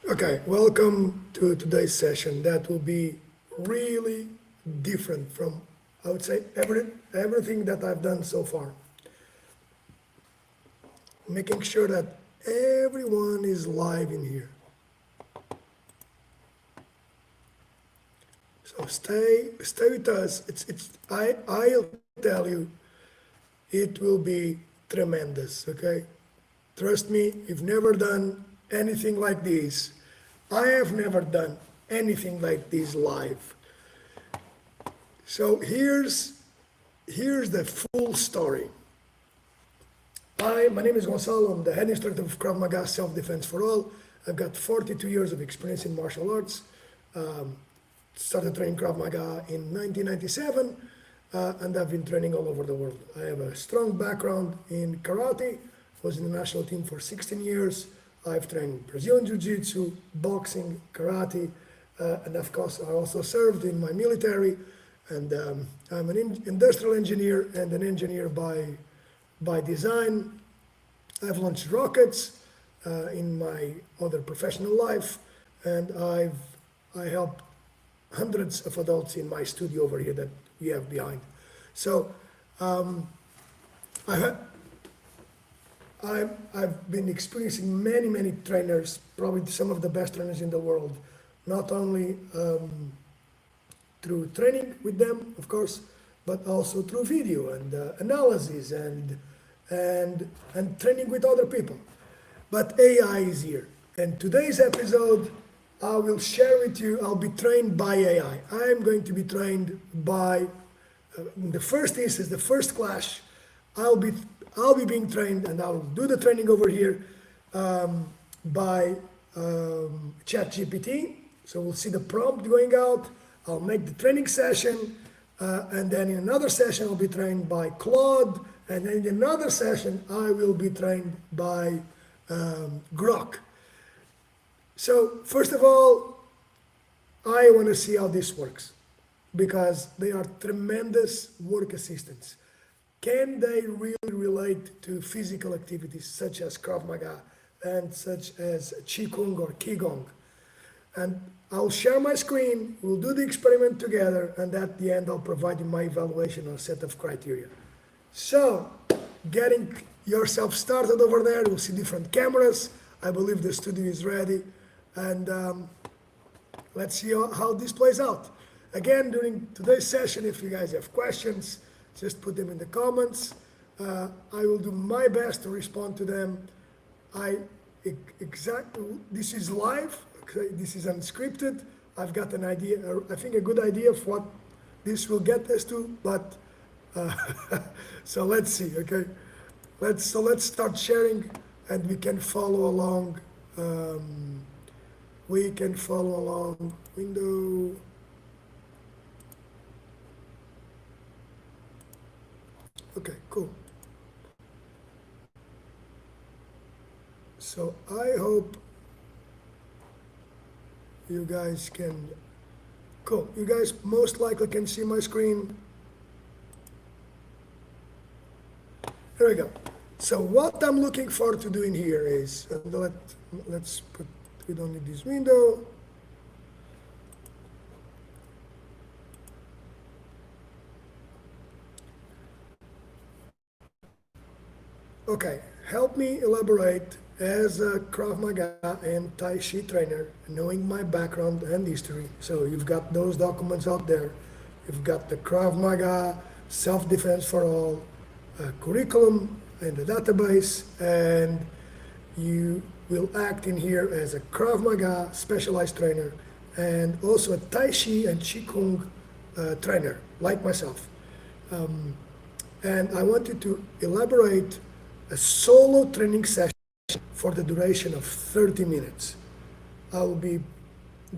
Okay, welcome to today's session. That will be really different from, I would say, everything that I've done so far. Making sure that everyone is live in here. So stay with us. I'll tell you, it will be tremendous, okay? Trust me, you've never done anything like this. I have never done anything like this live. So here's the full story. My name is Gonçalo. I'm the head instructor of Krav Maga Self-Defense for All. I've got 42 years of experience in martial arts. Started training Krav Maga in 1997, and I've been training all over the world. I have a strong background in karate. Was in the national team for 16 years. I've trained Brazilian Jiu-Jitsu, boxing, karate, and of course I also served in my military. And I'm an industrial engineer and an engineer by design. I've launched rockets in my other professional life, and I help hundreds of adults in my studio over here that we have behind. So I've been experiencing many trainers, probably some of the best trainers in the world, not only through training with them, of course, but also through video and analysis and training with other people. But AI is here. And today's episode, I will share with you, I'll be trained by AI. I'm going to be trained by, in the first instance, the first class, I'll be being trained, and I'll do the training over here by ChatGPT. So we'll see the prompt going out. I'll make the training session, and then in another session I'll be trained by Claude, and then in another session I will be trained by Grok. So first of all, I want to see how this works, because they are tremendous work assistants. Can they really relate to physical activities such as Krav Maga and such as Qigong or Qigong? And I'll share my screen, we'll do the experiment together, and at the end I'll provide you my evaluation or set of criteria. So, getting yourself started over there, we'll see different cameras. I believe the studio is ready, and let's see how this plays out. Again, during today's session, if you guys have questions, just put them in the comments. I will do my best to respond to them. This is live, okay? This is unscripted. I've got an idea, I think a good idea of what this will get us to, but so let's see, okay? Let's start sharing, and we can follow along. Window. Okay, cool. So I hope you guys can, cool. You guys most likely can see my screen. There we go. So what I'm looking forward to doing here is, let's put, we don't need this window. Okay, help me elaborate as a Krav Maga and Tai Chi trainer, knowing my background and history. So you've got those documents out there. You've got the Krav Maga Self-Defense for All curriculum in the database, and you will act in here as a Krav Maga specialized trainer and also a Tai Chi and Qigong trainer, like myself. And I want you to elaborate a solo training session for the duration of 30 minutes. I will be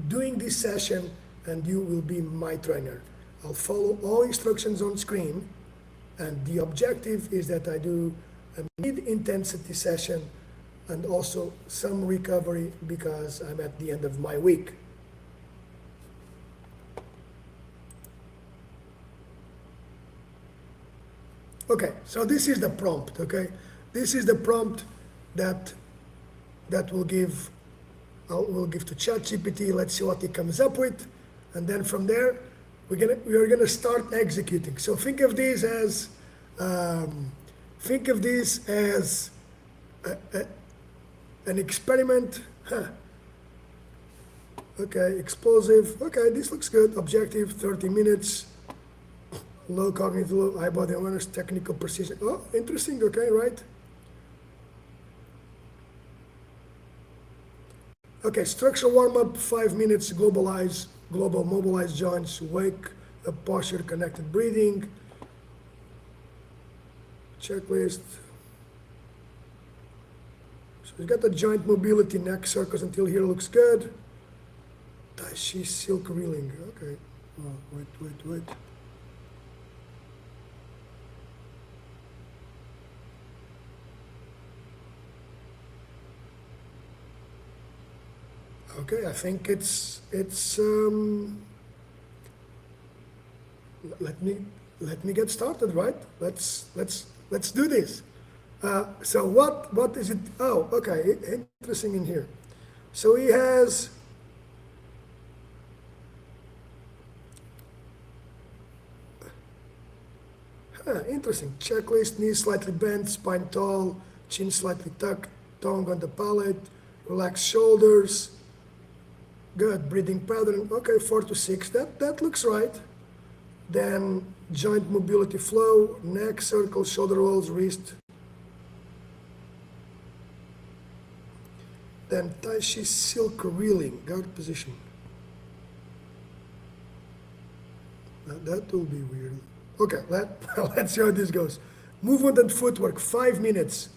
doing this session and you will be my trainer. I'll follow all instructions on screen, and the objective is that I do a mid-intensity session and also some recovery because I'm at the end of my week. Okay, so this is the prompt, okay? This is the prompt that will give we'll give to ChatGPT. Let's see what he comes up with, and then from there, we are gonna start executing. So think of this as an experiment. Huh. Okay, explosive. Okay, this looks good. Objective, 30 minutes. Low cognitive, low high body awareness, technical precision. Oh, interesting. Okay, right. Okay, structural warm-up, 5 minutes, global mobilize joints, wake, posture, connected breathing, checklist. So we got the joint mobility, neck circles until here looks good. Tai Chi silk reeling, okay. Oh, wait. Okay, I think it's let me get started, right? Let's do this. So what is it? Oh, okay, interesting in here. So he has interesting checklist: knees slightly bent, spine tall, chin slightly tucked, tongue on the palate, relaxed shoulders. Good breathing pattern. Okay, 4 to 6. That looks right. Then joint mobility flow, neck circle, shoulder rolls, wrist. Then Tai Chi silk reeling, guard position. Now that will be weird. Okay, let's see how this goes. Movement and footwork, 5 minutes.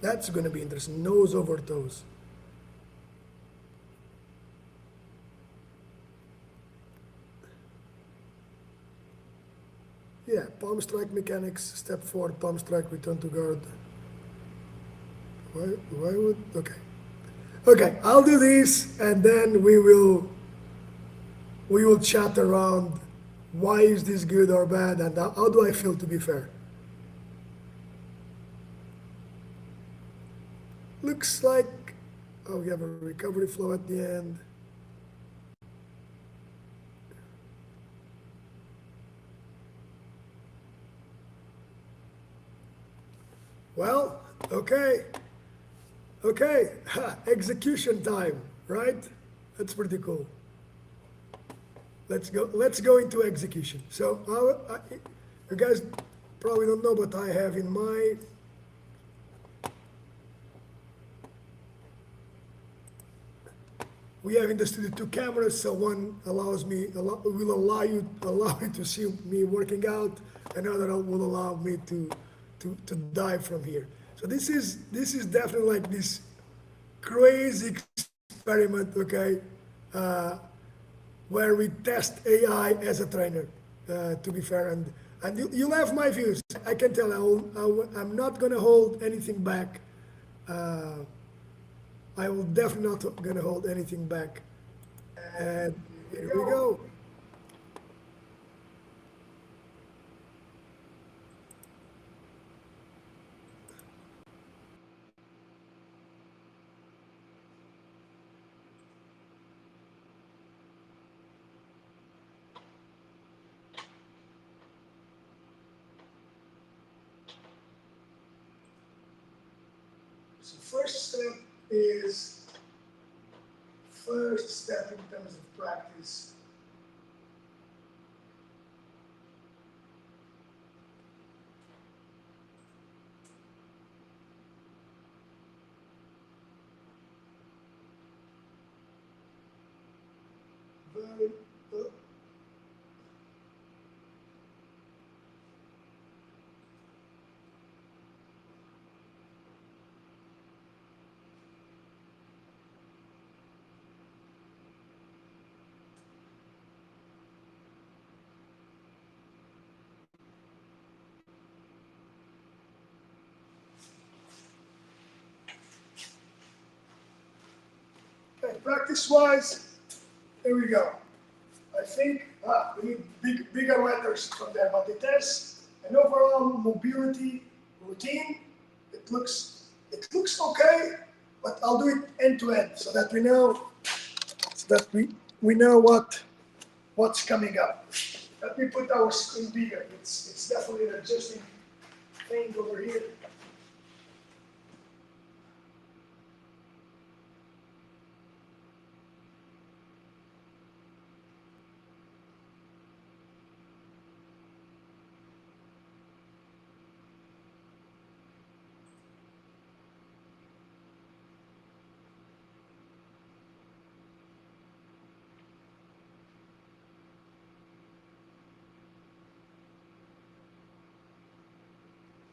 That's going to be interesting. Nose over toes. Yeah, palm strike mechanics, step forward, palm strike, return to guard. Why would, okay, I'll do this, and then we will chat around why is this good or bad, and how do I feel, to be fair. Looks like, oh, we have a recovery flow at the end. Well, okay, execution time, right? That's pretty cool. Let's go into execution. So, you guys probably don't know, but I have in my we have in the studio 2 cameras, so one will allow you to see me working out, another will allow me to dive from here. So this is definitely like this crazy experiment, okay, where we test AI as a trainer. To be fair, and you'll have my views. I can tell. I'm not gonna hold anything back. I will definitely not gonna hold anything back. And here we go. So is first step in terms of practice. Very, okay, practice-wise, here we go. I think we need bigger letters from there, but it has an overall mobility routine. It looks okay, but I'll do it end to end so that we know what's coming up. Let me put our screen bigger. It's definitely an adjusting thing over here.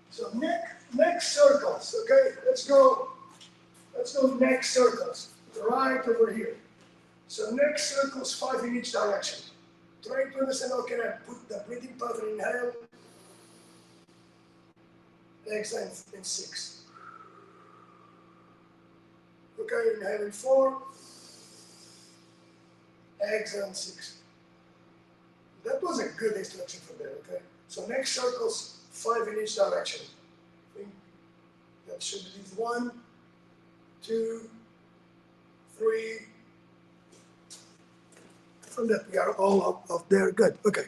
So neck circles, okay? Let's go neck circles, right over here. So neck circles 5 in each direction. Trying to understand how can I put the breathing pattern, inhale, exhale in 6. Okay, inhale in 4, exhale in 6. That was a good instruction from there, okay? So neck circles 5 in each direction. I think that should be 1, 2, 3. From that we are all up there. Good. Okay.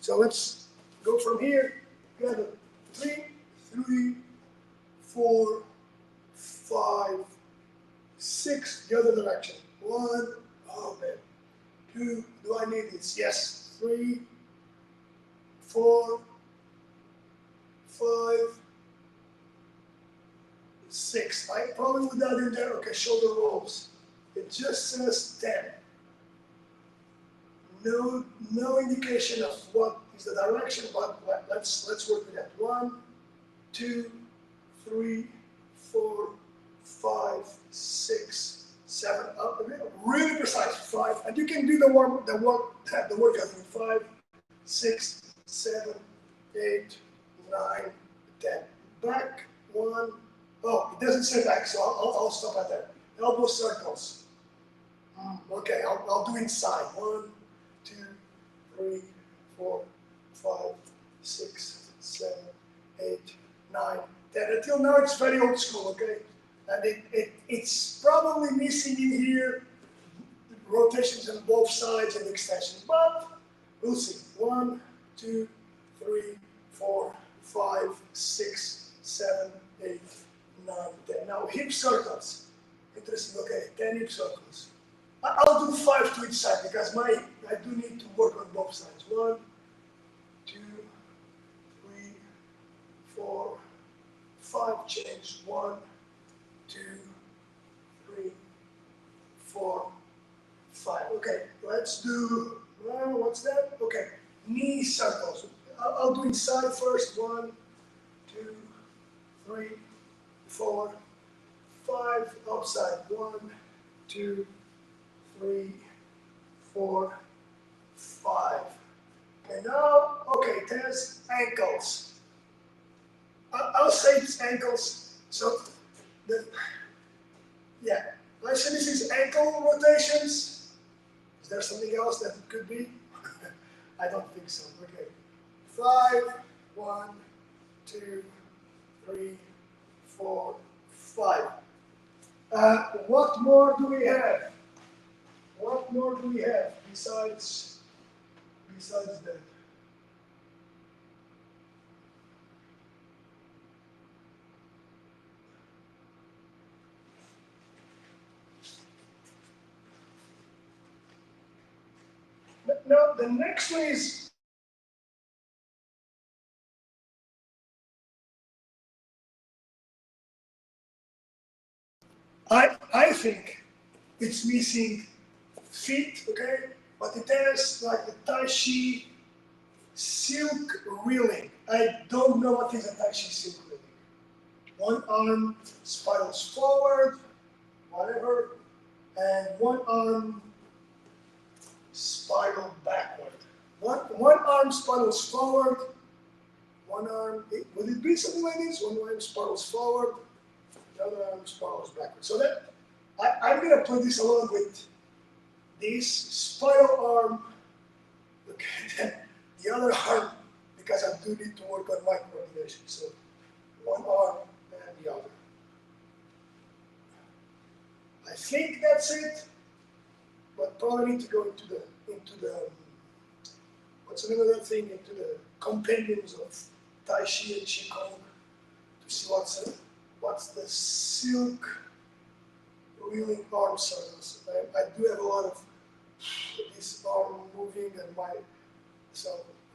So let's go from here. Together. 3, 4, 5, 6. The other direction. 1. Oh man. 2. Do I need this? Yes. 3, 4, 5, 6. I probably would add in there. Okay. Shoulder rolls. It just says 10. No indication of what is the direction, but let's work with that. 1, 2, 3, 4, 5, 6, 7. Really precise. 5, and you can do the workout in 5, 6, 7, 8, 9, 10. Back 1. Oh, it doesn't say back, so I'll stop at that. Elbow circles. Okay, I'll do inside. 1, 2, 3, 4, 5, 6, 7, 8, 9, 10. Until now, it's very old school, okay? And it's probably missing in here rotations on both sides and extensions, but we'll see. 1, 2, 3, 4, 5, 6, 7, 8, 9, 10. Now, hip circles. Interesting, okay, 10 hip circles. I'll do 5 to each side because I do need to work on both sides. 1, 2, 3, 4, 5. Change. 1, 2, 3, 4, 5. Okay, let's do. Well, what's that? Okay, knee circles. I'll do inside first. 1, 2, 3, 4, 5. Outside. 1, 2, 3, 4, 5. Okay, now, okay, there's ankles. I'll say it's ankles. So, let's say this is ankle rotations. Is there something else that it could be? I don't think so. Okay. 5, 1, 2, 3, 4, 5. What more do we have? What more do we have besides that? Now the next one is I think it's missing feet, okay? But it has like the Tai Chi silk reeling. I don't know what is a Tai Chi silk reeling. One arm spirals forward, whatever, and one arm spiral backward. One arm spirals forward, one arm, would it be something like this? One arm spirals forward, the other arm spirals backward. So that, I'm gonna put this along with this spiral arm, okay, then the the other arm because I do need to work on my coordination. So one arm and the other. I think that's it, but probably need to go into the what's the name of that thing, into the compendiums of Tai Chi and Qigong to see what's the silk reeling arm circles. I do have a lot of this arm moving and so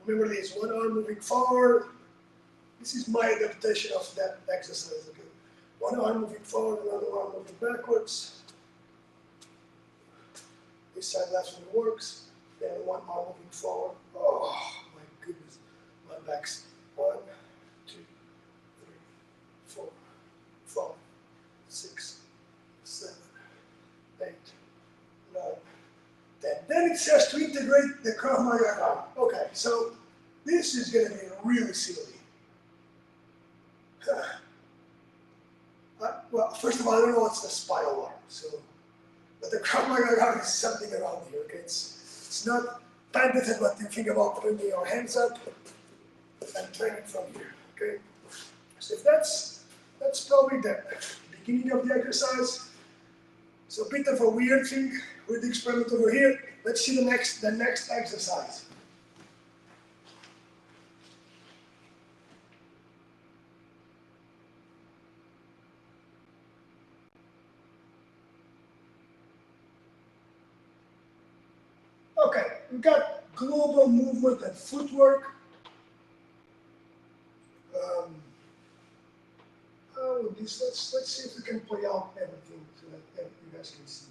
remember this, one arm moving forward. This is my adaptation of that exercise. Okay, one arm moving forward, another arm moving backwards. This side left works. Then one arm moving forward. Oh my goodness, my back's 1, 2, 3, 4, 5, 6, 7, 8, 9, 10. Then it says to integrate the Krav Maga arm. Okay, so this is going to be really silly. Well, first of all, I don't know what's the spiral arm. So, but the Krav Maga arm is something around here. Okay, it's not patented, but you think about putting your hands up and training from here. Okay, so if that's probably the beginning of the exercise. So a bit of a weird thing with the experiment over here. Let's see the next exercise. Okay, we've got global movement and footwork. Let's see if we can play out everything so that you guys can see.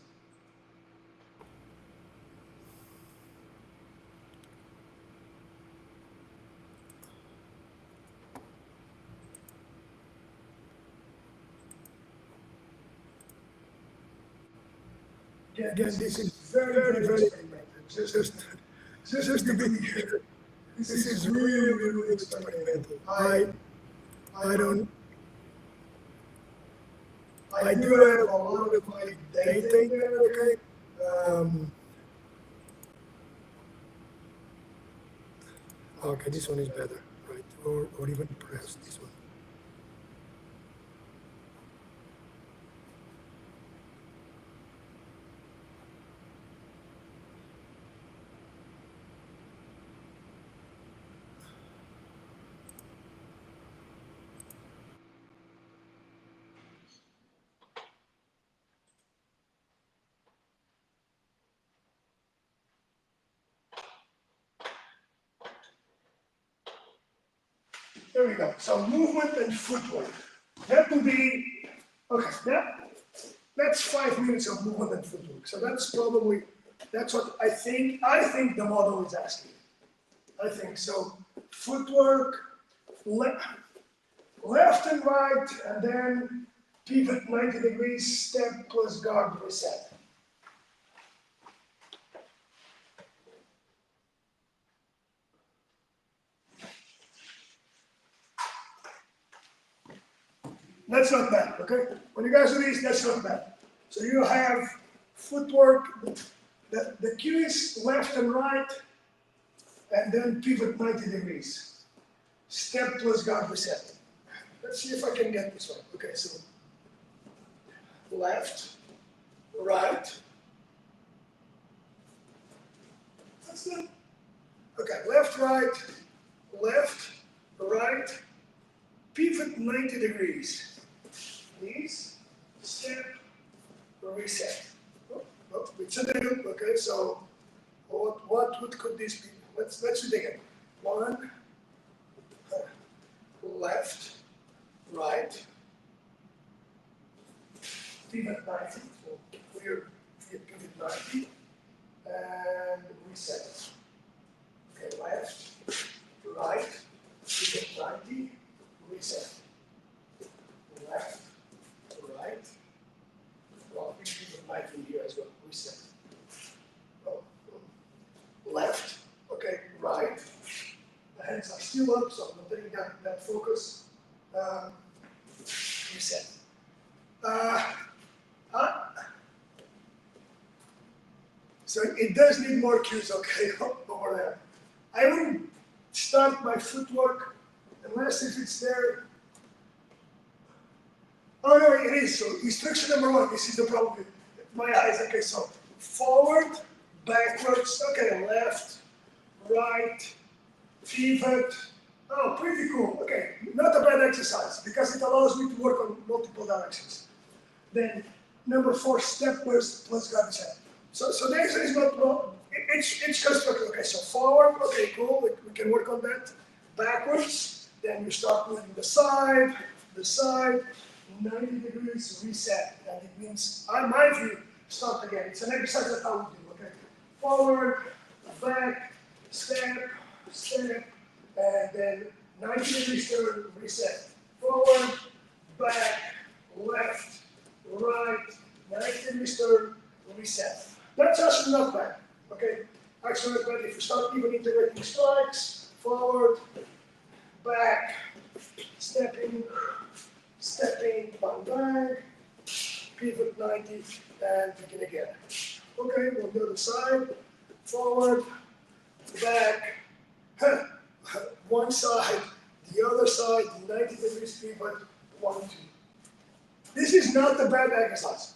Again, this is very experimental. Just to be here. This is really experimental. I do have a lot of my data in there, okay? Okay, this one is better, right? Or even perhaps this one. There we go. So movement and footwork. That will be, okay, that's 5 minutes of movement and footwork. So that's what I think the model is asking. I think so. Footwork, left and right, and then pivot 90 degrees, step plus guard reset. That's not bad, okay? When you guys do this, that's not bad. So you have footwork, the cue is left and right, and then pivot 90 degrees. Step plus guard reset. Let's see if I can get this one. Okay, so left, right. That's it. Okay, left, right, pivot 90 degrees. Please, step, reset. Oh, it's a new, okay, so what could this be? Let's do it again. 1, left, right, pivot 90, so clear pivot 90, and reset. Okay, left, right, pivot 90, reset. Left, right, well, we should put 90 here as well, reset. Left, okay, right. The hands are still up, so I'm not taking that focus. Reset. So it does need more cues, okay, over there. I wouldn't start my footwork, unless if it's there. Oh no, it is. So instruction number one, this is the problem with my eyes. Okay, so forward, backwards, okay, left, right, pivot. Oh, pretty cool. Okay, not a bad exercise because it allows me to work on multiple directions. Then number four, step plus garbage hand. So the exercise is not well. It's constructed. Okay, so forward. Okay, cool. We can work on that. Backwards. Then you start moving the side, 90 degrees, reset. And it means, I mind you, start again. It's an exercise that I would do. Okay, forward, back, step, and then 90 degrees turn, reset. Forward, back, left, right, 90 degrees turn, reset. That's actually not bad. Okay, actually not bad if you start even integrating strikes, forward, back, stepping, bang, pivot 90, and begin again. Okay, we'll do the other side, forward, back, one side, the other side, 90 degrees pivot, 1, 2. This is not a bad exercise.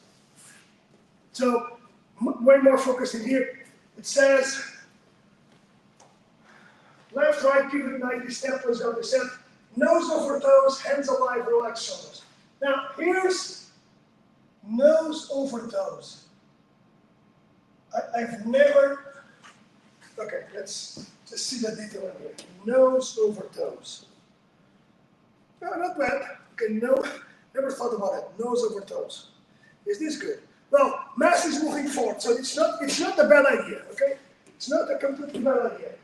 So, way more focused in here. It says, left, right, pivot 90, step plus other step, nose over toes, hands alive, relax shoulders. Now, here's nose over toes. I've never, okay, let's just see the detail in here. Nose over toes. No, not bad. Okay, no, never thought about it. Nose over toes. Is this good? Well, mass is moving forward, so it's not a bad idea, okay? It's not a completely bad idea.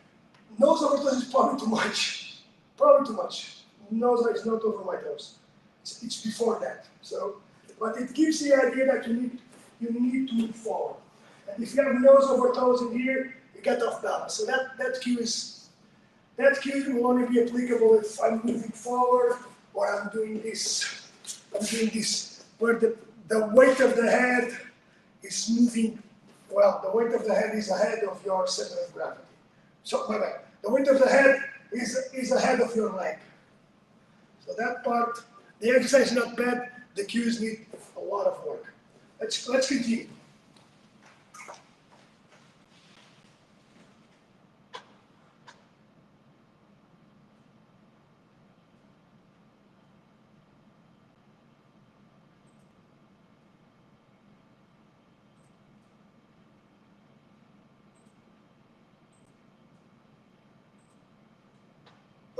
Nose over toes is probably too much. Probably too much. Nose is not over my toes. It's before that. So, but it gives the idea that you need to move forward. And if you have nose over toes in here, you get off balance. So that cue will only be applicable if I'm moving forward or I'm doing this. Where the weight of the head is moving. Well, the weight of the head is ahead of your center of gravity. So my bad. The weight of the head is ahead of your leg. So that part, the exercise is not bad. The cues need a lot of work. Let's continue.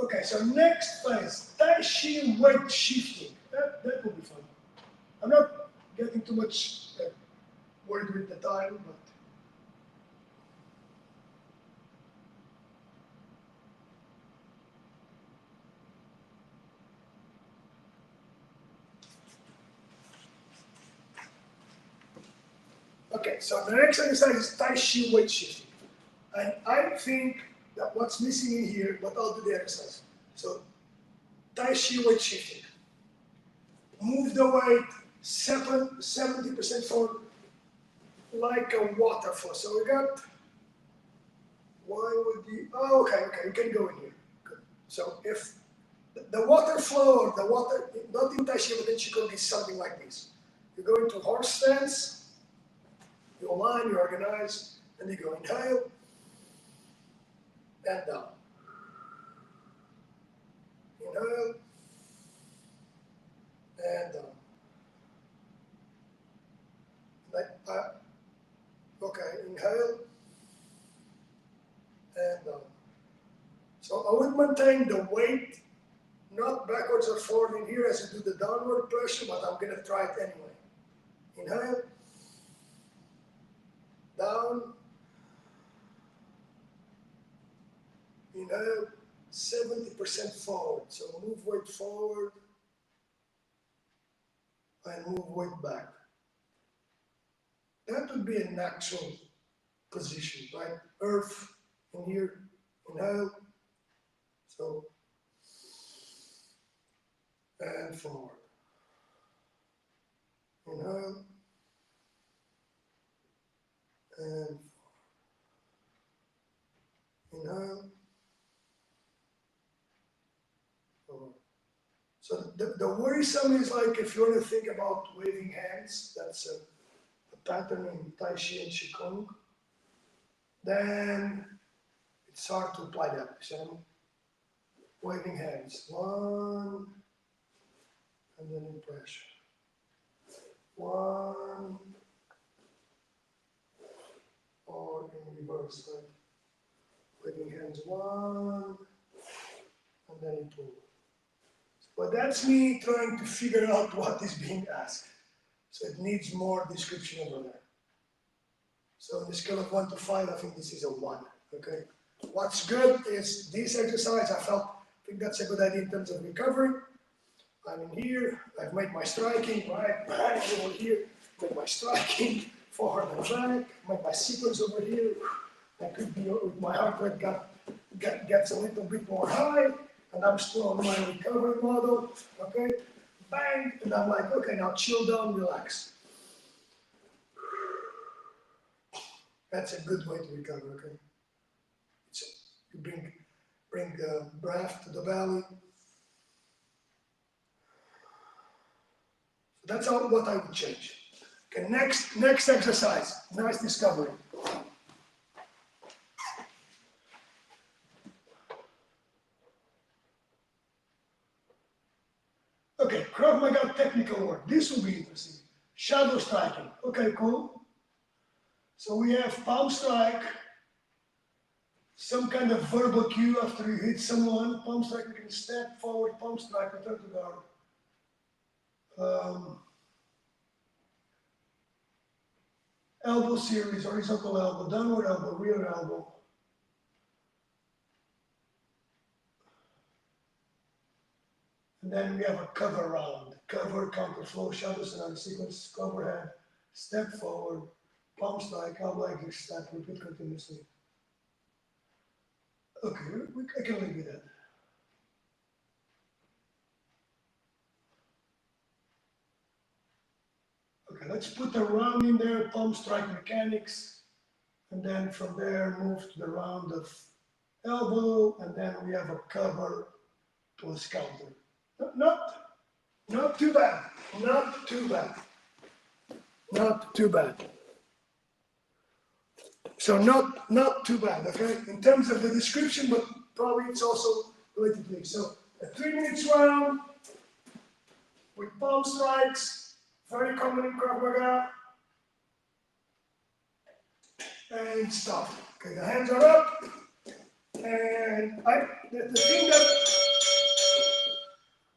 Okay, so next phase, Tai Chi weight shifting. That will be fun. I'm not getting too much worried with the time, but okay, so the next exercise is Tai Chi weight shifting. And I think that what's missing in here, but I'll do the exercise. So, Tai Chi weight shifting. Move the weight 70% forward like a waterfall. So we got, why would you, oh, okay, you can go in here. Good. So if the water flow or the water, not in Tai Chi, but in Qigong is something like this. You go into horse stance, you align, you organize, and you go inhale, and down. Inhale, and down. Okay, inhale, and down. So I would maintain the weight, not backwards or forward in here as you do the downward pressure, but I'm going to try it anyway. Inhale, down, inhale, 70% forward. So move weight forward and move weight back. That would be a natural position, right? Earth in here, inhale, so, and forward. Inhale, and forward. Inhale, So the worrisome is like if you want to think about waving hands, that's a pattern in Tai Chi and Qigong, then it's hard to apply that. So waving hands, one, and then in pressure. One, or in reverse, right? Waving hands, one, and then in pull. But that's me trying to figure out what is being asked. So it needs more description over there. So on the scale of 1 to 5, I think this is a 1, okay? What's good is this exercise, I think that's a good idea in terms of recovery. I'm in here, I've made my striking, right, bang over here, make my striking, forward and back, make my sequence over here. That could be with my heart rate gets a little bit more high, and I'm still on my recovery model, okay? Bang, and I'm like, okay, now chill down, relax. That's a good way to recover, okay? So you bring the breath to the belly. That's what I would change. Okay, next exercise. Nice discovery. Okay, Krav Maga technical work. This will be interesting. Shadow striking. Okay, cool. So we have palm strike, some kind of verbal cue after you hit someone. Palm strike, you can step forward, palm strike, return to guard. Elbow series, horizontal elbow, downward elbow, rear elbow. And then we have a cover round. Cover, counter flow, shadow scenario sequence, cover head, step forward, palm strike, elbow exit step, repeat continuously. Okay, I can live with that. Okay, let's put a round in there, palm strike mechanics, and then from there move to the round of elbow, and then we have a cover plus counter. Not too bad, not too bad, not too bad. So not too bad, okay? In terms of the description, but probably it's also related to it. So a 3 minutes round with palm strikes, very common in Krav Maga, and stop. Okay, the hands are up, and the thing that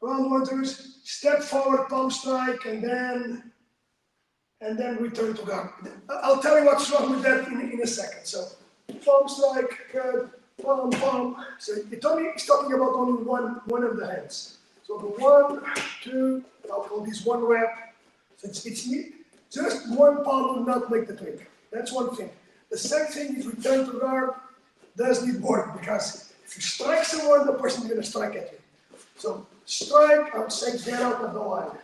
round 1, 2 is step forward, palm strike, and then return to guard. I'll tell you what's wrong with that in a second. So palm strike, good, palm, palm. So it's talking about only one of the hands. So the 1, 2, I'll call this 1 rep. So it's just one palm will not make the trick. That's one thing. The second thing is return to guard does need work, because if you strike someone, the person is going to strike at you. So strike, I would say get out of the line.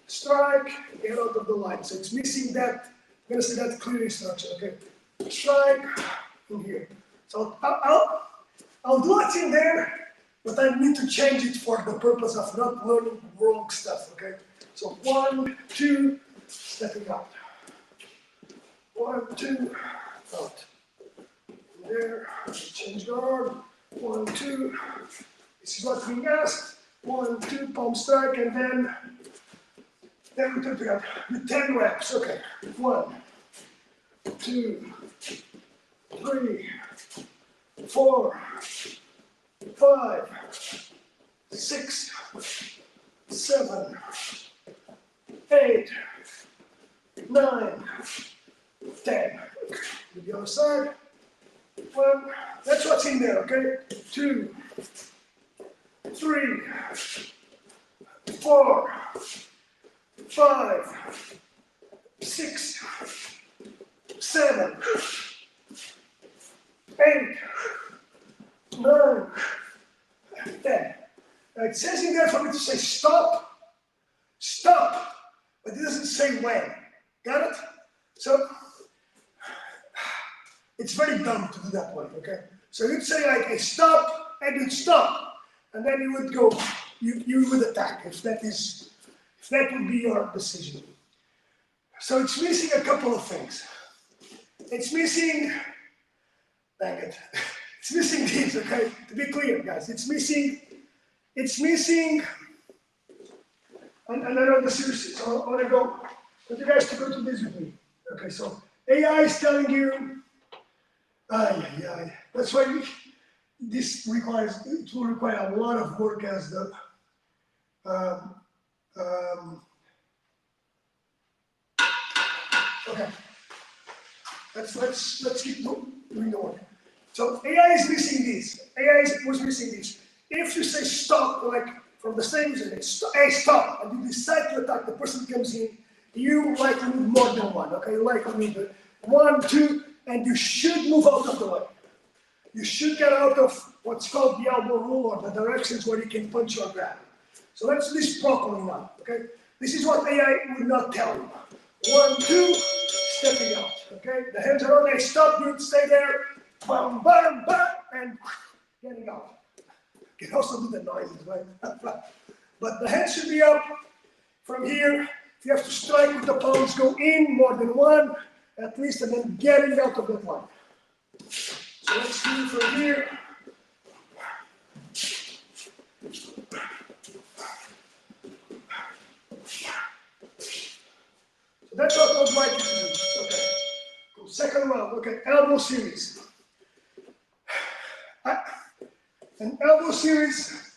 Strike, get out of the line. So it's missing that, I'm going to say that clear instruction, okay? Strike in here. So I'll do what's in there, but I need to change it for the purpose of not learning wrong stuff, okay? So 1, 2, stepping out. 1, 2, out. There, change guard. 1, 2. This is what's being asked. 1, 2, palm strike, and then return to guard with 10 reps. Okay. 1, 2, 3, 4, 5, 6, 7, 8, 9, 10. The other side. 1. That's what's in there. Okay. 2, 3, 4, 5, 6, 7, 8, 9, 10. Now it says in there for me to say stop, stop, but it doesn't say when. Got it? So it's very dumb to do that way, okay? So you'd say like a stop, and you'd stop, and then you would go you would attack if that would be your decision. So it's missing a couple of things. It's missing, dang it, it's missing these, okay? To be clear, guys, it's missing, and I know the seriously, so I want you guys to go to this with me. Okay, so AI is telling you, that's why it will require a lot of work as the, okay. Let's keep doing the work. So AI is missing this. Was missing this. If you say stop, like from the same user, hey, stop, and you decide to attack, the person comes in, you likely need more than one, okay? You likely need 1, 2, and you should move out of the way. You should get out of what's called the elbow rule, or the directions where you can punch or grab. So let's do this properly now, okay? This is what AI would not tell you. 1, 2, stepping out, okay? The hands are on, they stop, dude, stay there, bam, bam, bam, and getting out. You can also do the noises, right? But the hands should be up. From here, if you have to strike with the palms, go in more than one, at least, and then getting out of that line. So let's do from here. So that's what I would like you to do. Okay. Cool. Second round. Okay. Elbow series. An elbow series.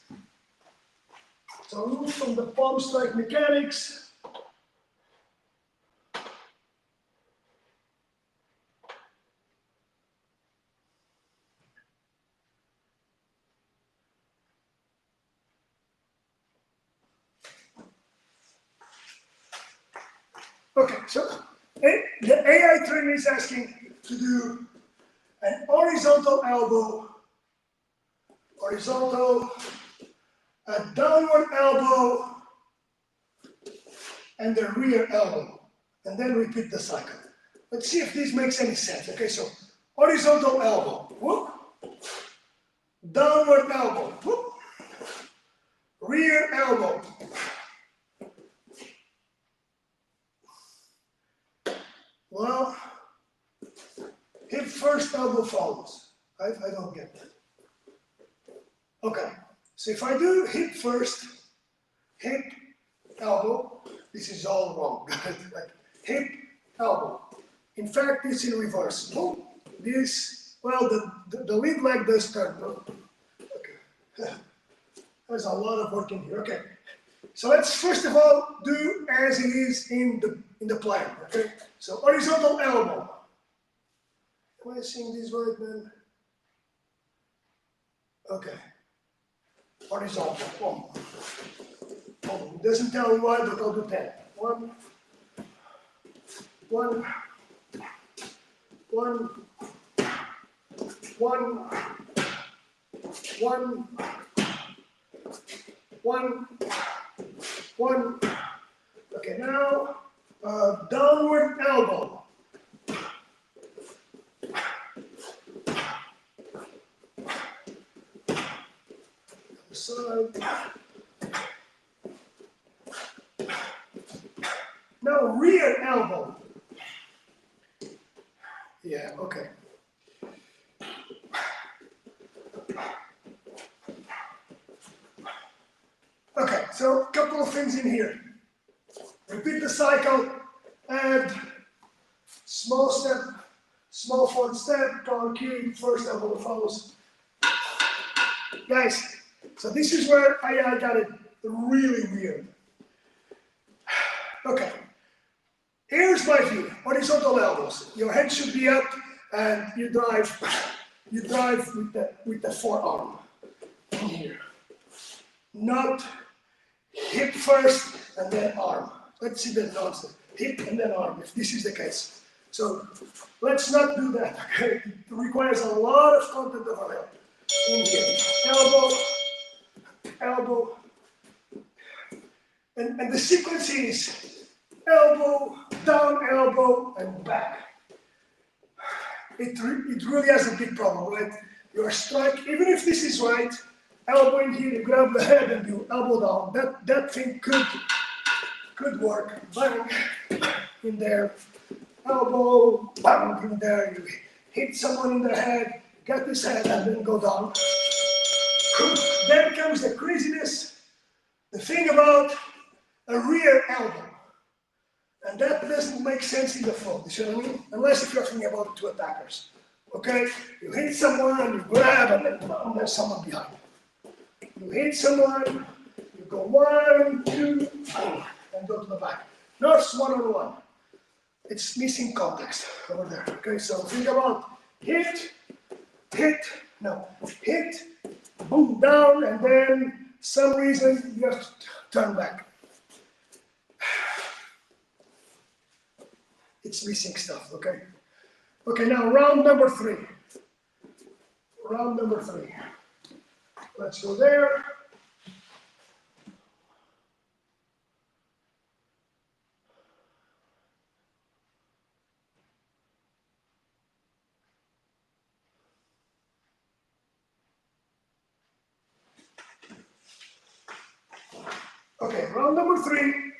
So move from the palm strike mechanics. Okay, so the AI trainer is asking to do an horizontal elbow, a downward elbow, and a rear elbow, and then repeat the cycle. Let's see if this makes any sense. Okay, so horizontal elbow, whoop, downward elbow, whoop, rear elbow. Well, hip first, elbow follows. I don't get that. Okay, so if I do hip first, hip, elbow, this is all wrong. Like hip, elbow. In fact, it's in reverse. This, well, the lead leg does turn. Okay, there's a lot of work in here. Okay, so let's first of all do as it is in the plan. Okay, so horizontal elbow. Am I seeing this right, man? Okay. Horizontal. It doesn't tell me why, but I'll do 10. 1, 1, 1, 1, 1, 1, 1. Okay, now downward elbow. Side. Now rear elbow. Yeah, okay. Okay, so a couple of things in here. Repeat the cycle, add small step, small forward step, power cue, first elbow follows. Guys, so this is where I got it really weird. Okay, here's my view, horizontal elbows. Your head should be up and you drive with the forearm in here. Not hip first and then arm. Let's see the nonsense. Hip and then arm, if this is the case. So let's not do that, okay? It requires a lot of content of our head. In here, elbow, and the sequence is elbow, down elbow, and back. It really has a big problem, right? Your strike, even if this is right, elbow in here, you grab the head and you elbow down. That thing could work. Bang in there, elbow, bang in there. You hit someone in the head, get this head and then go down. Then comes the craziness, the thing about a rear elbow. And that doesn't make sense in the flow, you see what I mean? Unless if you're thinking about two attackers. Okay? You hit someone, you grab, and then there's someone behind. You hit someone, you go 1, 2, and go to the back. Not one-on-one. It's missing context over there. Okay, so think about hit, boom, down, and then some reason you have to turn back. It's missing stuff, okay? Okay, now round number 3. Round number 3. Let's go there. Okay, round number 3.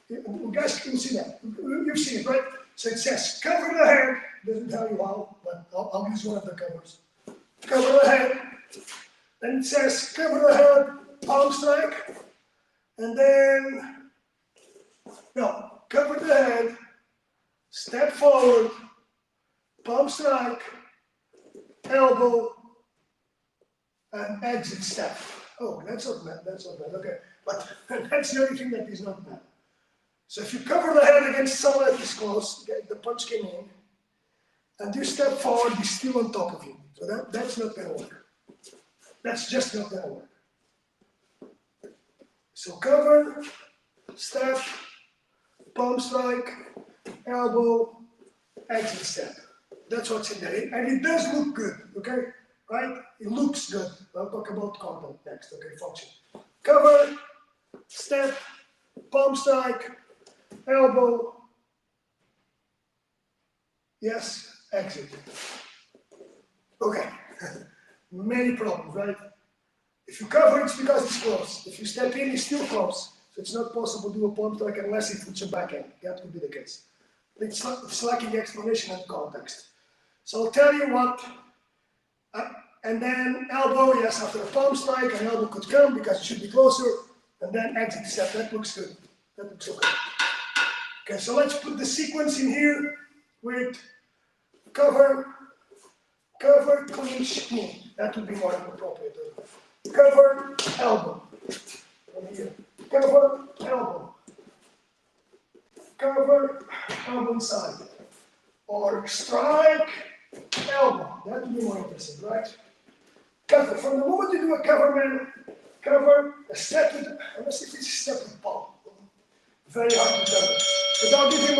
You guys can see that. You've seen it, right? So it says cover the head. Doesn't tell you how, but I'll use one of the covers. Cover the head. Then it says cover the head, palm strike. And then, no, cover the head, step forward, palm strike, elbow, and exit step. Oh, that's not bad, okay. But that's the only thing that is not bad. So if you cover the head against someone that is close, the punch came in, and you step forward, he's still on top of you. So that's not going to work. That's just not going to work. So cover, step, palm strike, elbow, exit step. That's what's in there. And it does look good, okay? Right? It looks good. I'll talk about content next, okay? Function. Cover, step, palm strike, elbow, yes, exit. Okay, many problems, right? If you cover, it's because it's close. If you step in, it's still close. So it's not possible to do a palm strike unless it puts your back in. That would be the case. It's lacking explanation and context. So I'll tell you what, and then elbow, yes, after a palm strike, an elbow could come because it should be closer, and then exit step. That looks good. That looks okay. Okay, so let's put the sequence in here with cover, clinch, knee. That would be more appropriate. Cover, elbow. From here. Cover, elbow. Cover, elbow inside. Or strike, elbow. That would be more interesting, right? Cover. From the moment you do a cover, man, cover, a step with, let's see if it's a step with palm. Very hard to tell. But I'll give you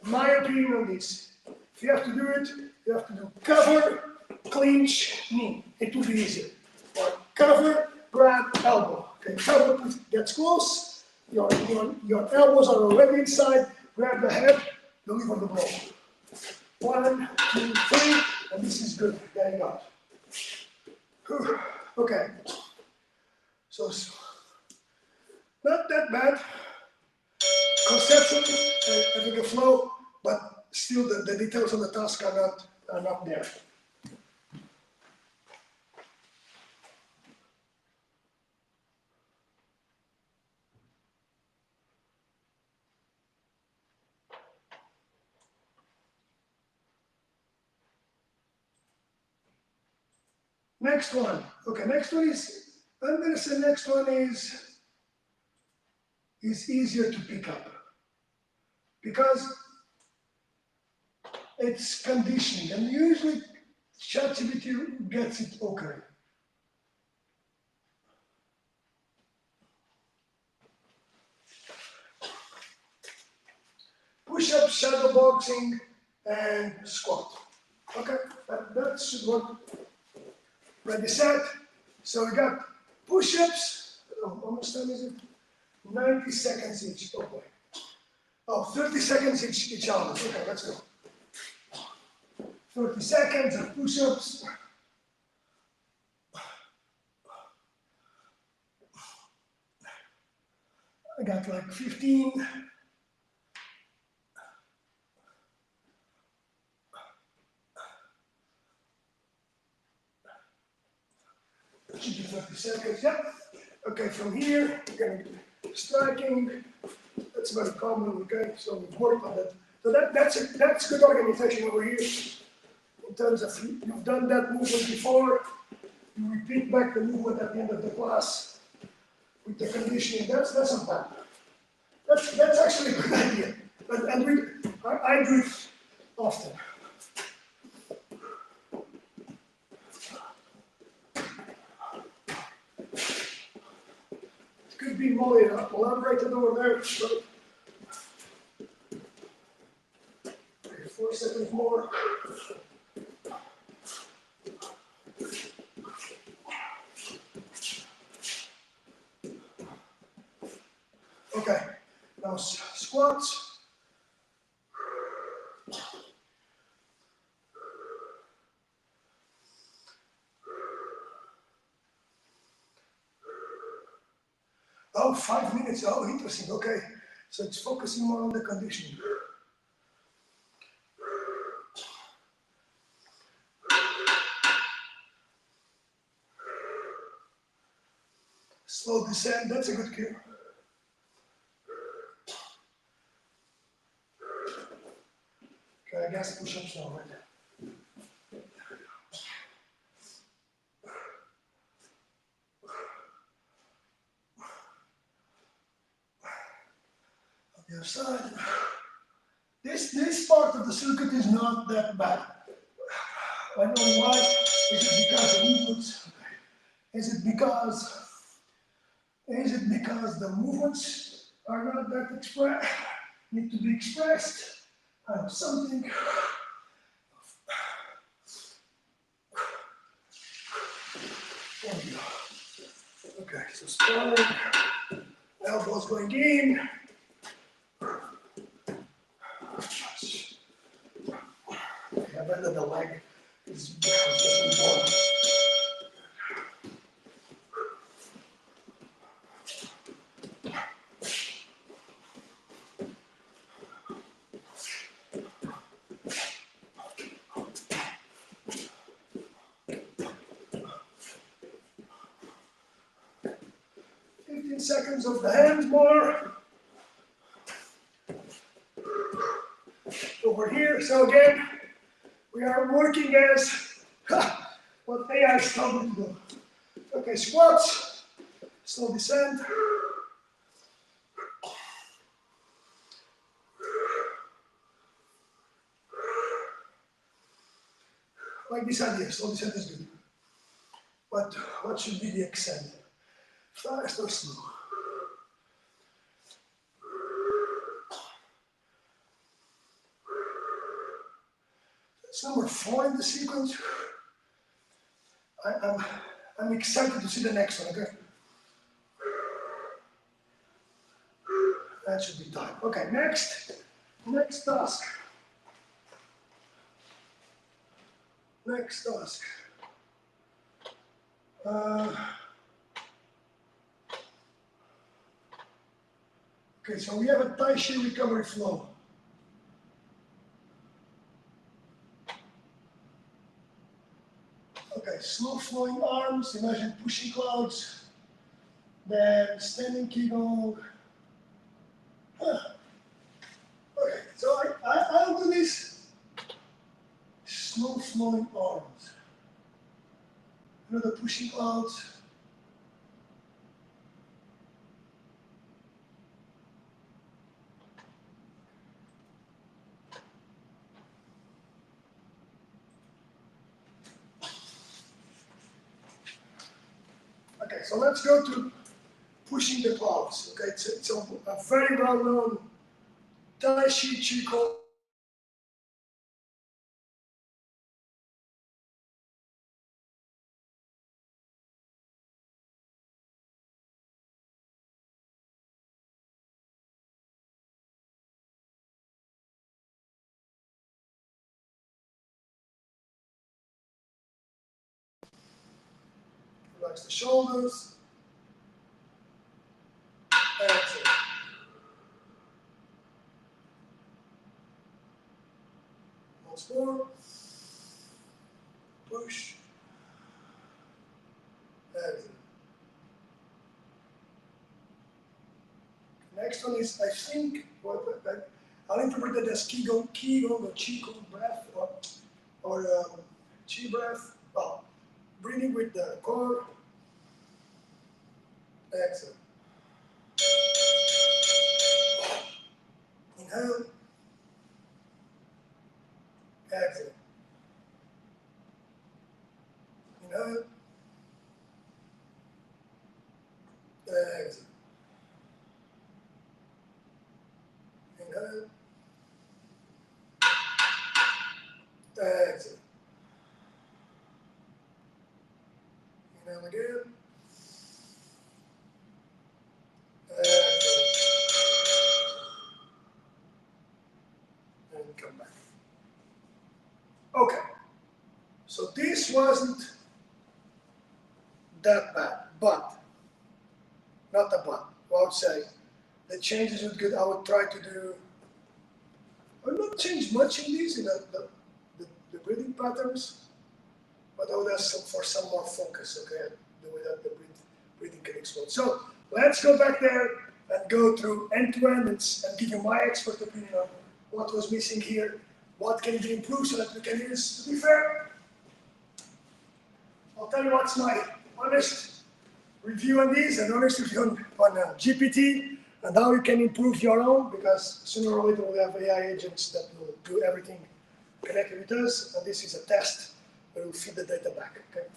my opinion on this. If you have to do it, you have to do cover, clinch, knee. It will be easier. Or cover, grab, elbow. Okay, cover gets close. Your elbows are already inside. Grab the head, deliver the blow. 1, 2, 3, and this is good. There you go. Whew. Okay. So not that bad. Conceptually, I think a flow, but still the details of the task are not there. Next one. Okay, next one is, I'm going to say next one is easier to pick up because it's conditioning, and usually ChatGPT gets it okay. Push-up, shadow boxing, and squat. Okay, that should work. Ready, set. So we got push-ups. How much time is it? 90 seconds each. Oh boy. Oh, 30 seconds each arm. Okay, let's go. 30 seconds of push-ups. I got like 15. Should be 30 seconds, yeah. Okay, from here, we're going to striking. That's very common, okay? So we've worked on that. So that's good organization over here. In terms of you've done that movement before, you repeat back the movement at the end of the class with the conditioning. That's not bad. That's actually a good idea. I do it often. It could be more elaborated over there. But 4 seconds more. Okay, now squats. Oh, 5 minutes. Oh, interesting. Okay, so it's focusing more on the conditioning. Slow descent. That's a good cue. Okay, I guess push-ups now, right? On the other side. This part of the circuit is not that bad. I don't know why. Is it because the movements? Is it because the movements are not that expressed? Need to be expressed? I know something. There we go. Okay, so spine, elbows going in. Yeah, better the leg is important. 15 seconds of the hands more. Over here. So again, we are working as what AI told me to do. Okay, squats, slow descent. Like this idea, slow descent is good. But what should be the extent? Fast or slow? It's number 4 in the sequence. I'm excited to see the next one, okay? That should be time. Okay, next task. Next task. Okay, so we have a Tai Chi recovery flow. Okay, slow flowing arms, imagine pushing clouds, then standing Qigong. Okay, so I'll do this. Slow flowing arms. Another pushing clouds. Okay, so let's go to pushing the clouds. Okay, it's a very well-known Tai Chi Qigong. Relax the shoulders. Exhale. Exit. Next one is, I think, I'll interpret it as Qigong or Qigong breath or Qi breath. Well, breathing with the core. Exhale. Inhale. Exhale. Inhale. Exhale. Inhale. Exhale. Inhale again. Exhale. And come back. Okay. So this wasn't that bad, but not a but. I would say the changes would good. I would try to do. I would not change much in these, in the breathing patterns, but I would ask for some more focus. Okay, the way that the breathing can explode. So let's go back there and go through end to end and give you my expert opinion on what was missing here, what can be improved so that we can use. To be fair, I'll tell you what's my honest review on these and honest review on GPT and how you can improve your own, because sooner or later we'll have AI agents that will do everything connected with us, and this is a test where we'll feed the data back. Okay.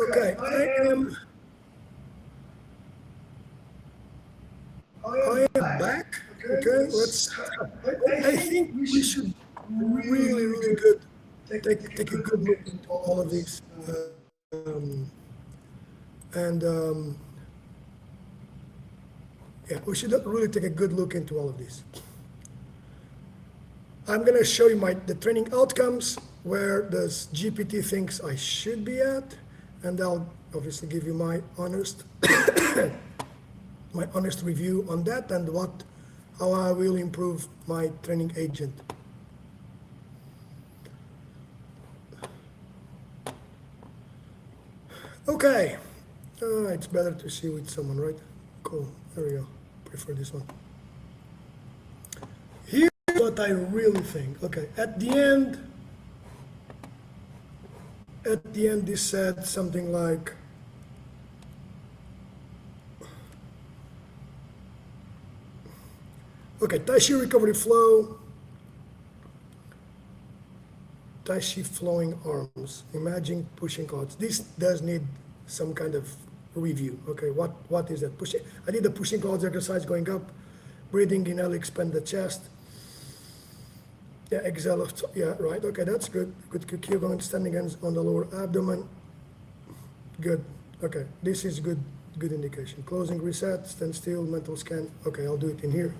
Okay, I am back. Okay, let's. I think we should really good take a good look into all of these, and yeah, we should really take a good look into all of these. I'm gonna show you the training outcomes, where does GPT thinks I should be at, and I'll obviously give you my honest my honest review on that and how I will improve my training agent. Okay, it's better to see with someone, right? Cool, there we go. Prefer this one. Here's what I really think. Okay, at the end, this said something like, okay, Tai Chi recovery flow, Tai Chi flowing arms, imagine pushing clouds. This does need some kind of review. Okay, what is that? Pushing. I did the pushing clouds exercise going up, breathing, inhale, expand the chest. Yeah, exhale. Yeah, right. Okay, that's good. Good. Keep going. Standing hands on the lower abdomen. Good. Okay, this is good. Good indication. Closing, reset, stand still, mental scan. Okay, I'll do it in here.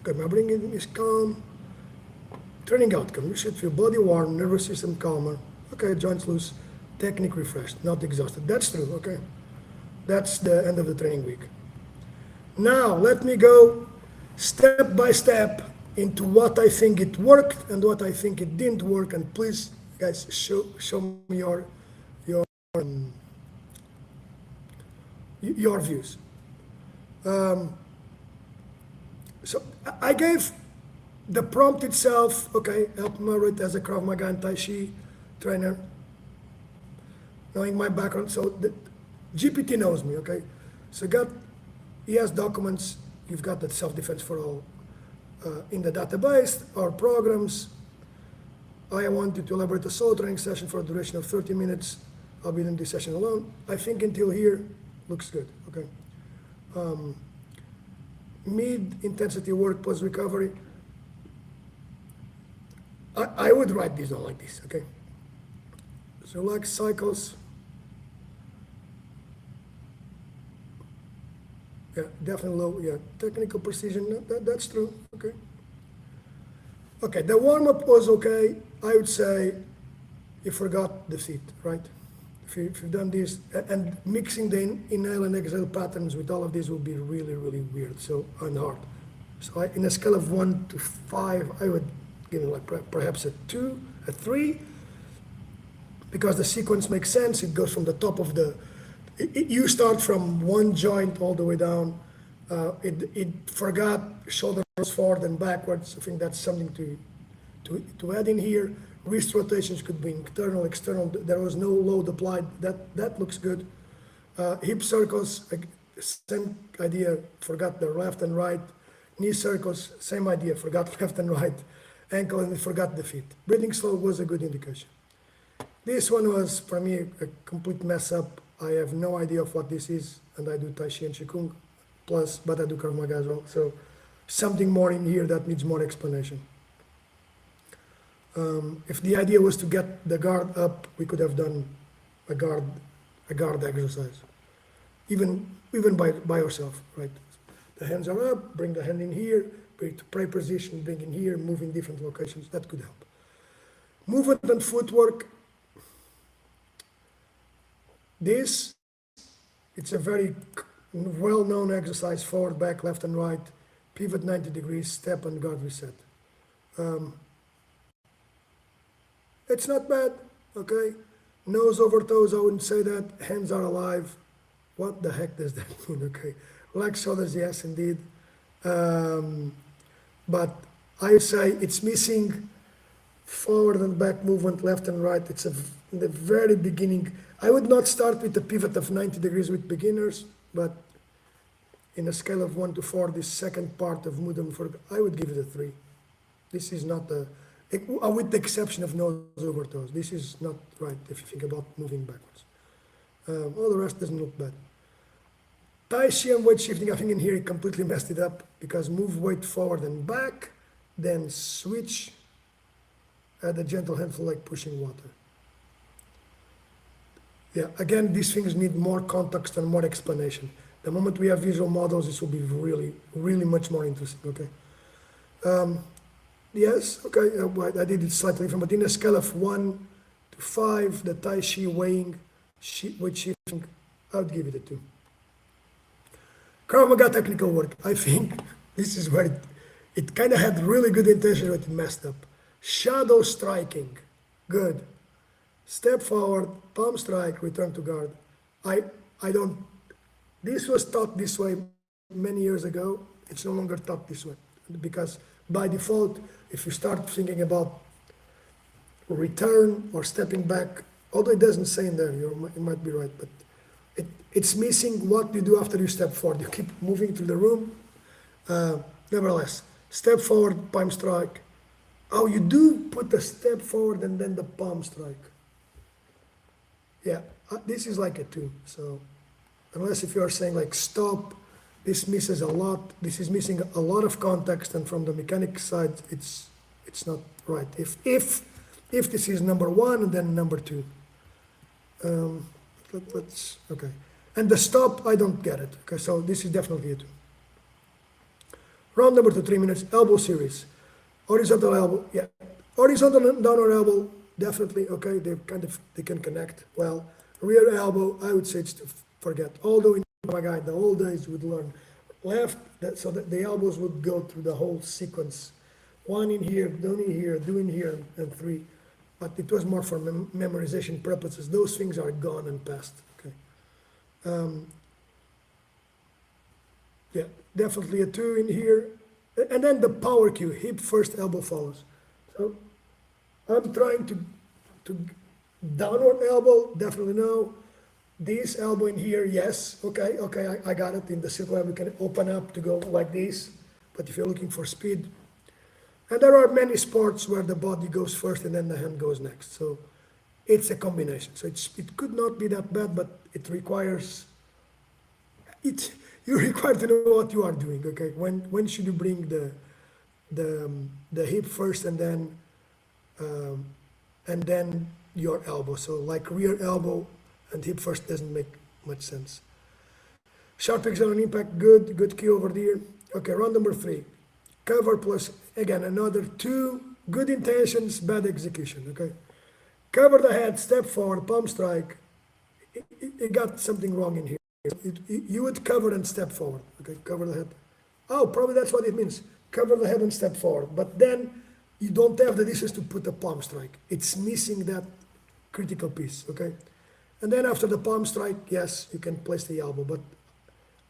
Okay, my breathing is calm. Training outcome, you should feel body warm, nervous system calmer. Okay, joints loose, technique refreshed, not exhausted. That's true, okay? That's the end of the training week. Now, let me go step by step into what I think it worked and what I think it didn't work. And please, guys, show me your views. So I gave the prompt itself, okay, help Merit as a Krav Maga and Tai Chi trainer, knowing my background. So the GPT knows me, okay? So he has documents, you've got that self-defense for all in the database, our programs. I want you to elaborate a solo training session for a duration of 30 minutes. I'll be in this session alone. I think until here, looks good, okay? Mid-intensity work post-recovery. I would write these down like this, okay? So like cycles. Yeah, definitely low, yeah, technical precision, that's true, okay. Okay, the warm-up was okay. I would say you forgot the feet, right? If you've done this, and mixing the inhale and exhale patterns with all of these will be really, really weird, so, and hard. So in a scale of 1 to 5, I would give it like perhaps a 2, a 3, because the sequence makes sense. It goes from the top of the, you start from one joint all the way down. It forgot shoulder goes forward and backwards. I think that's something to add in here. Wrist rotations could be internal, external. There was no load applied. That looks good. Hip circles, same idea. Forgot the left and right. Knee circles, same idea. Forgot left and right. Ankle and forgot the feet. Breathing slow was a good indication. This one was, for me, a complete mess up. I have no idea of what this is, and I do Tai Chi and Qigong, plus, but I do Krav Maga as well. So something more in here that needs more explanation. If the idea was to get the guard up, we could have done a guard exercise, even by yourself, right? The hands are up, bring the hand in here, bring it to pray position, bring in here, move in different locations. That could help. Movement and footwork. This, it's a very well-known exercise, forward, back, left and right, pivot 90 degrees, step and guard reset. It's not bad, okay? Nose over toes, I wouldn't say that. Hands are alive. What the heck does that mean, okay? Legs, shoulders, yes, indeed. But I say it's missing forward and back movement, left and right. It's in the very beginning. I would not start with a pivot of 90 degrees with beginners, but in a scale of 1 to 4, this second part of movement, I would give it a 3. This is not with the exception of nose over toes. This is not right if you think about moving backwards. All the rest doesn't look bad. Tai Chi and weight shifting, I think in here he completely messed it up, because move weight forward and back, then switch, add a gentle handful like pushing water. Yeah, again, these things need more context and more explanation. The moment we have visual models, this will be really, really much more interesting, okay? Yes, okay, I did it slightly different, but in a scale of 1 to 5, the Tai Chi weight shifting, I would give it a 2. Krav Maga technical work, I think this is where it kind of had really good intention, but it messed up. Shadow striking, good. Step forward, palm strike, return to guard. I don't, this was taught this way many years ago. It's no longer taught this way, because by default, if you start thinking about return or stepping back, although it doesn't say in there, you might be right, but it's missing what you do after you step forward. You keep moving through the room. Nevertheless, step forward, palm strike. Oh, you do put a step forward and then the palm strike. Yeah, this is like a 2. So unless if you are saying like stop, this misses a lot. This is missing a lot of context, and from the mechanic side, it's not right. If this is number 1 and then number 2. Let's okay. And the stop, I don't get it. Okay, so this is definitely a 2. Round number 2, 3 minutes, elbow series. Horizontal elbow, yeah. Horizontal and downward elbow, definitely, okay, they can connect well. Rear elbow, I would say it's to forget. Although in my guide, the old days would learn left, so that the elbows would go through the whole sequence. 1 in here, down in here, do in here, and 3. But it was more for memorization purposes. Those things are gone and past, okay. Yeah, definitely a 2 in here. And then the power cue, hip first, elbow follows. So I'm trying to downward elbow, definitely no. This elbow in here, yes, okay, I got it. In the circle, we can open up to go like this. But if you're looking for speed, and there are many sports where the body goes first and then the hand goes next. So it's a combination. So it could not be that bad, but it requires, you require to know what you are doing, okay? When should you bring the hip first and then your elbow? So like rear elbow and hip first doesn't make much sense. Sharp external on impact, good key over there. Okay, round number 3. Cover plus, again, another 2 good intentions, bad execution, okay? Cover the head, step forward, palm strike. It got something wrong in here. You would cover and step forward, okay? Cover the head. Oh, probably that's what it means. Cover the head and step forward. But then you don't have the distance to put a palm strike. It's missing that critical piece, okay? And then after the palm strike, yes, you can place the elbow. But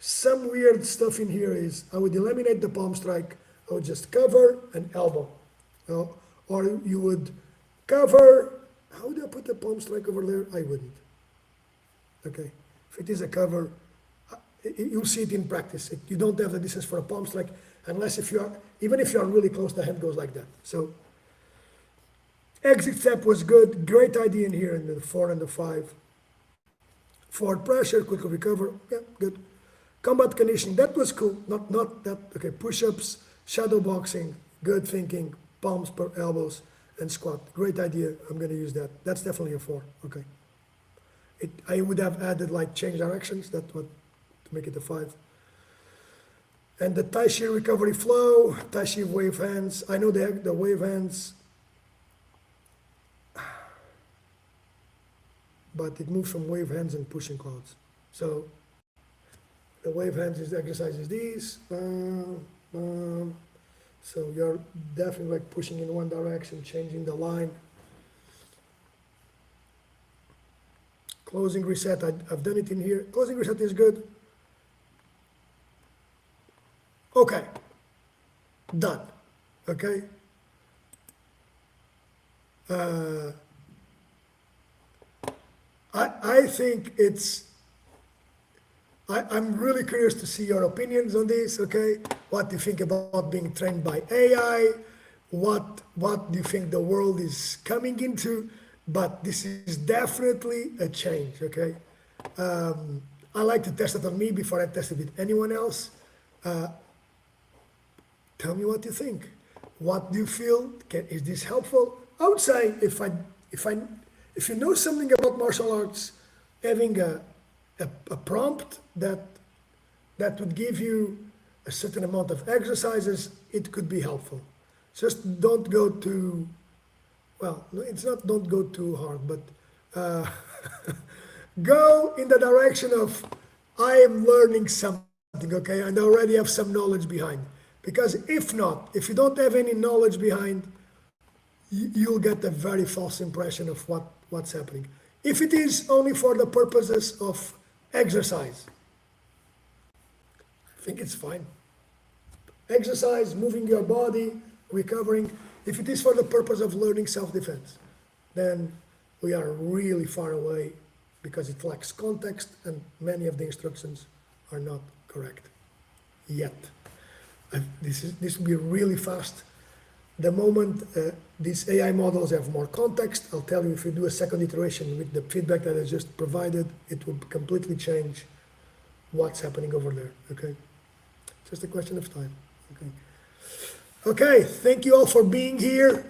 some weird stuff in here is, I would eliminate the palm strike. I would just cover and elbow. Or you would cover, how would I put the palm strike over there? I wouldn't. Okay, if it is a cover, you'll see it in practice. You don't have the distance for a palm strike unless even if you are really close, the hand goes like that. So exit step was good, great idea in here in the 4 and the 5. Forward pressure, quick recover, yeah, good. Combat conditioning, that was cool, not that, okay, push-ups, shadow boxing, good thinking, palms per elbows, and squat, great idea, I'm gonna use that. That's definitely a 4, okay. I would have added like change directions, that's what, to make it a 5. And the Tai Chi recovery flow, Tai Chi wave hands, I know the wave hands, but it moves from wave hands and pushing clouds. So the wave hands is exercises these, so you're definitely like pushing in one direction, changing the line. Closing reset, I've done it in here. Closing reset is good. Okay, done, okay? I think I'm really curious to see your opinions on this, okay? What do you think about being trained by AI? What do you think the world is coming into? But this is definitely a change, okay? I like to test it on me before I test it with anyone else. Tell me what you think. What do you feel? Is this helpful? I would say if you know something about martial arts, having a prompt that would give you a certain amount of exercises, it could be helpful. Just don't go too, well, it's not don't go too hard, but go in the direction of I am learning something, okay, and I already have some knowledge behind. Because if not, if you don't have any knowledge behind, you'll get a very false impression of what's happening. If it is only for the purposes of exercise, I think it's fine. Exercise, moving your body, recovering. If it is for the purpose of learning self-defense, then we are really far away because it lacks context and many of the instructions are not correct yet. This will be really fast. The moment these AI models have more context, I'll tell you, if you do a second iteration with the feedback that I just provided, it will completely change what's happening over there, okay? Just a question of time, okay? Okay, thank you all for being here.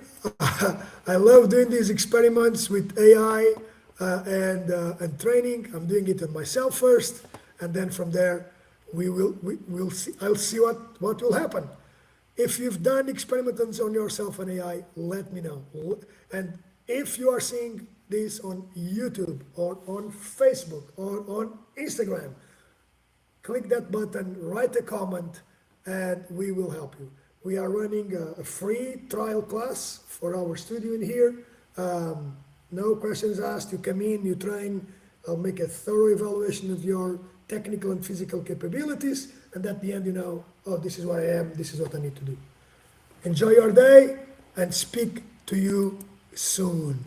I love doing these experiments with AI and training. I'm doing it on myself first, and then from there, we'll see. I'll see what will happen. If you've done experiments on yourself and AI, let me know. And if you are seeing this on YouTube or on Facebook or on Instagram, click that button, write a comment, and we will help you. We are running a free trial class for our studio in here. No questions asked. You come in, you train. I'll make a thorough evaluation of your technical and physical capabilities, and at the end you know, oh, this is what I am, this is what I need to do. Enjoy your day, and speak to you soon.